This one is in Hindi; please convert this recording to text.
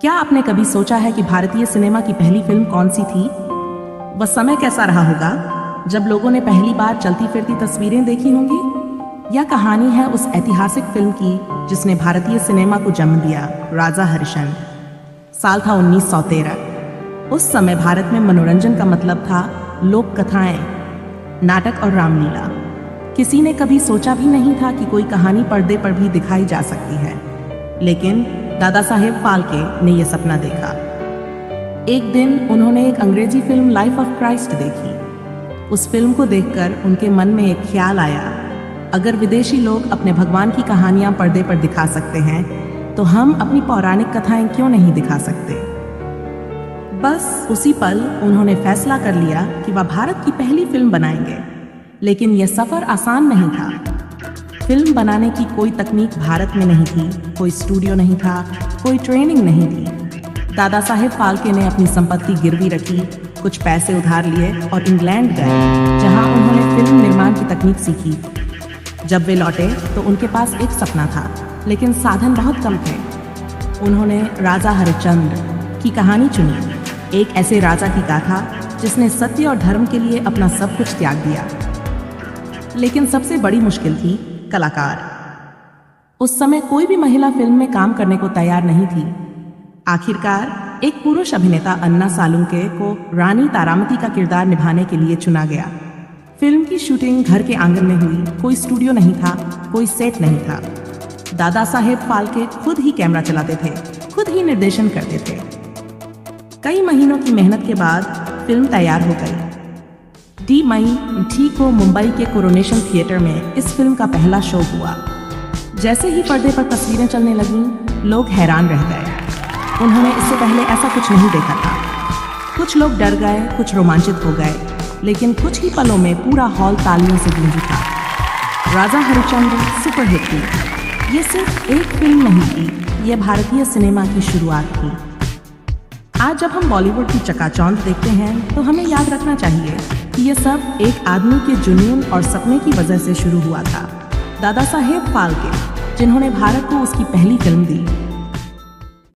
क्या आपने कभी सोचा है कि भारतीय सिनेमा की पहली फिल्म कौन सी थी? वह समय कैसा रहा होगा जब लोगों ने पहली बार चलती फिरती तस्वीरें देखी होंगी? यह कहानी है उस ऐतिहासिक फिल्म की जिसने भारतीय सिनेमा को जन्म दिया, राजा हरिश्चंद्र। साल था 1913। उस समय भारत में मनोरंजन का मतलब था लोक कथाएं, नाटक और रामलीला। किसी ने कभी सोचा भी नहीं था कि कोई कहानी पर्दे पर भी दिखाई जा सकती है, लेकिन दादा साहेब फाल्के ने यह सपना देखा। एक दिन उन्होंने एक अंग्रेजी फिल्म लाइफ ऑफ क्राइस्ट देखी। उस फिल्म को देखकर उनके मन में एक ख्याल आया, अगर विदेशी लोग अपने भगवान की कहानियां पर्दे पर दिखा सकते हैं तो हम अपनी पौराणिक कथाएं क्यों नहीं दिखा सकते। बस उसी पल उन्होंने फैसला कर लिया कि वह भारत की पहली फिल्म बनाएंगे। लेकिन यह सफर आसान नहीं था। फिल्म बनाने की कोई तकनीक भारत में नहीं थी, कोई स्टूडियो नहीं था, कोई ट्रेनिंग नहीं थी। दादा साहेब फाल्के ने अपनी संपत्ति गिरवी रखी, कुछ पैसे उधार लिए और इंग्लैंड गए, जहां उन्होंने फिल्म निर्माण की तकनीक सीखी। जब वे लौटे तो उनके पास एक सपना था, लेकिन साधन बहुत कम थे। उन्होंने राजा हरिश्चंद्र की कहानी चुनी, एक ऐसे राजा की गाथा जिसने सत्य और धर्म के लिए अपना सब कुछ त्याग दिया। लेकिन सबसे बड़ी मुश्किल थी कलाकार। उस समय कोई भी महिला फिल्म में काम करने को तैयार नहीं थी। आखिरकार एक पुरुष अभिनेता अन्ना सालुंके को रानी तारामती का किरदार निभाने के लिए चुना गया। फिल्म की शूटिंग घर के आंगन में हुई, कोई स्टूडियो नहीं था, कोई सेट नहीं था। दादा साहेब फाल्के खुद ही कैमरा चलाते थे, खुद ही निर्देशन करते थे। कई महीनों की मेहनत के बाद फिल्म तैयार हो गई। डी को मुंबई के कोरोनेशन थिएटर में इस फिल्म का पहला शो हुआ। जैसे ही पर्दे पर तस्वीरें चलने लगीं, लोग हैरान रह गए। उन्होंने इससे पहले ऐसा कुछ नहीं देखा था। कुछ लोग डर गए, कुछ रोमांचित हो गए, लेकिन कुछ ही पलों में पूरा हॉल तालियों से गूंज उठा। राजा हरिश्चंद्र सुपरहिट थी। ये सिर्फ एक फिल्म नहीं थी, ये भारतीय सिनेमा की शुरुआत थी। आज जब हम बॉलीवुड की चकाचौंध देखते हैं तो हमें याद रखना चाहिए कि यह सब एक आदमी के जुनून और सपने की वजह से शुरू हुआ था। दादा साहेब फाल्के, जिन्होंने भारत को उसकी पहली फिल्म दी,